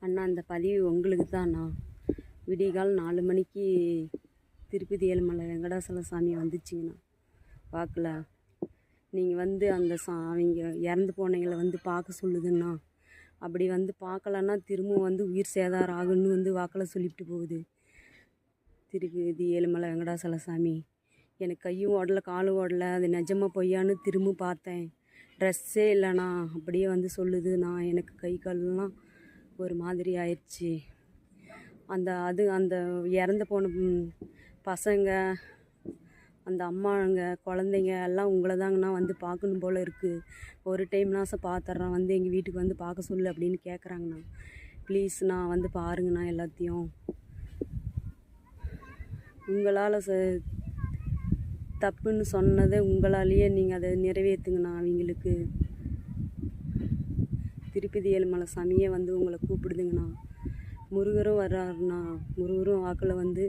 அண்ணா இந்த பதிவு உங்களுக்கு தான்ண்ணா. விடிகால் 4 மணிக்கு திருப்பதி ஏழுமலை வெங்கடாசல சாமி வந்துச்சுங்கண்ணா வாக்கில். நீங்கள் வந்து அந்த அவங்க இறந்து போனவங்களை வந்து பார்க்க சொல்லுதுண்ணா. அப்படி வந்து பார்க்கலன்னா திரும்பவும் வந்து உயிர் சேதாரம் ஆகுன்னு வந்து வாக்கில் சொல்லிவிட்டு போகுது திருப்பதி ஏழுமலை வெங்கடாசல சாமி. எனக்கு கையும் ஓடலை காலும் ஓடலை, அது நிஜமாக பொய்யான்னு திரும்ப பார்த்தேன். ட்ரெஸ்ஸே இல்லைண்ணா, அப்படியே வந்து சொல்லுதுண்ணா. எனக்கு கை கால்லாம் ஒரு மாதிரி ஆயிடுச்சு. அந்த இறந்து போன பசங்க, அந்த அம்மாங்க, குழந்தைங்க எல்லாம் உங்களை தாங்கண்ணா வந்து பார்க்கணும் போல் இருக்குது. ஒரு டைம்னாசம் பார்த்துட்றேன், வந்து எங்கள் வீட்டுக்கு வந்து பார்க்க சொல்லு அப்படின்னு கேட்குறாங்கண்ணா. ப்ளீஸ்ண்ணா வந்து பாருங்கண்ணா. எல்லாத்தையும் உங்களால் தப்புன்னு சொன்னதை உங்களாலேயே நீங்கள் அதை நிறைவேற்றுங்கண்ணா. அவங்களுக்கு திருப்பதி ஏழுமலை சாமியே வந்து உங்களை கூப்பிடுதுங்கண்ணா. முருகரும் வர்றாருண்ணா. முருகரும் வாக்கில் வந்து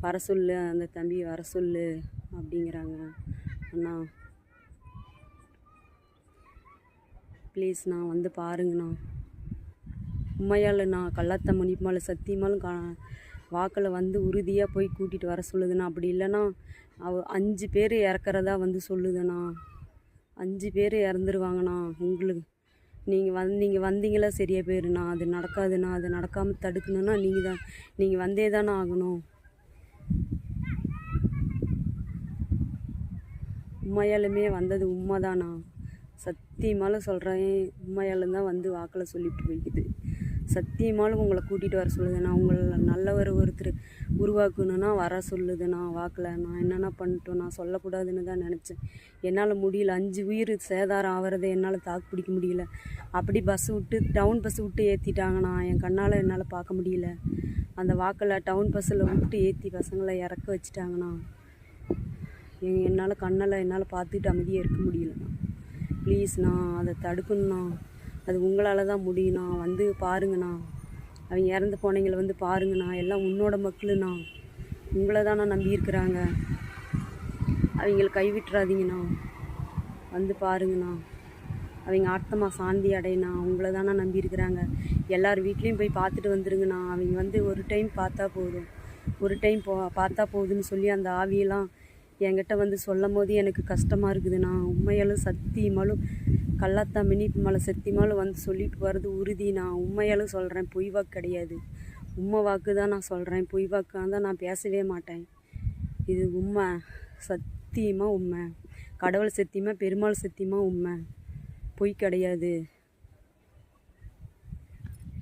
வர சொல்லு, அந்த தம்பி வர சொல்லு அப்படிங்கிறாங்க அண்ணா. ப்ளீஸ்ண்ணா வந்து பாருங்கண்ணா. உண்மையாலுண்ணா கள்ளத்த முனிப்பால் சத்தியமாலும் வாக்கில் வந்து உறுதியாக போய் கூட்டிகிட்டு வர சொல்லுதுண்ணா. அப்படி இல்லைன்னா 5 பேர் இறக்குறதா வந்து சொல்லுதுண்ணா. 5 பேர் இறந்துருவாங்கண்ணா. உங்களுக்கு நீங்கள் வந்தீங்களா சரியாக போயிருண்ணா. அது நடக்காதுண்ணா. அது நடக்காமல் தடுக்கணுன்னா நீங்கள் வந்தே தானே ஆகணும். உண்மையாலுமே வந்தது உண்மைதானா? சத்தியமாலும் சொல்கிறேன், உண்மையாலும் தான் வந்து வாக்கில் சொல்லிட்டு போய்க்குது. சத்தியமாலும் உங்களை கூட்டிகிட்டு வர சொல்லுதுண்ணா. உங்களை நல்லவர் ஒருத்தர் உருவாக்கணுன்னா வர சொல்லுதுண்ணா வாக்கில். நான் என்னென்ன பண்ணிட்டோம், நான் சொல்லக்கூடாதுன்னு தான் நினச்சேன். என்னால் முடியல. 5 உயிர் சேதாரம் ஆகிறத என்னால் தாக்கு பிடிக்க முடியல. அப்படி டவுன் பஸ் விட்டு ஏற்றிட்டாங்கண்ணா. என் கண்ணால் என்னால் பார்க்க முடியல. அந்த வாக்கில் டவுன் பஸ்ஸில் விட்டு ஏற்றி பசங்களை இறக்க வச்சுட்டாங்கண்ணா. என்னால் பார்த்துட்டு அமைதியாக இருக்க முடியலண்ணா. ப்ளீஸ்ண்ணா அதை தடுக்கணுண்ணா. அது உங்களால் தான் முடியுண்ணா. வந்து பாருங்கண்ணா. அவங்க இறந்து போனவங்களை வந்து பாருங்கண்ணா. எல்லாம் உன்னோட மக்களுண்ணா. உங்களை தானே நம்பியிருக்கிறாங்க. அவங்கள கைவிட்டுறாதீங்கண்ணா. வந்து பாருங்கண்ணா. அவங்க ஆத்மா சாந்தி அடையண்ணா. உங்களை தானே நம்பியிருக்கிறாங்க. எல்லார் வீட்லேயும் போய் பார்த்துட்டு வந்துருங்கண்ணா. அவங்க வந்து ஒரு டைம் பார்த்தா போதும், ஒரு டைம் பார்த்தா போதுன்னு சொல்லி அந்த ஆவியெல்லாம் என்கிட்ட வந்து சொல்லும் போது எனக்கு கஷ்டமாக இருக்குதுண்ணா. உண்மையாலும் சத்தியமாலும் கள்ளத்தா மினிப்பு மலை சத்தியமாலும் வந்து சொல்லிட்டு வர்றது உறுதி. நான் உண்மையாலும் சொல்கிறேன், பொய் வாக்கு கிடையாது. உண்மை வாக்கு தான் நான் சொல்கிறேன். பொய் வாக்காக தான் நான் பேசவே மாட்டேன். இது உண்மை, சத்தியமாக உண்மை. கடவுள் சத்தியமாக, பெருமாள் சத்தியமாக உண்மை, பொய் கிடையாது.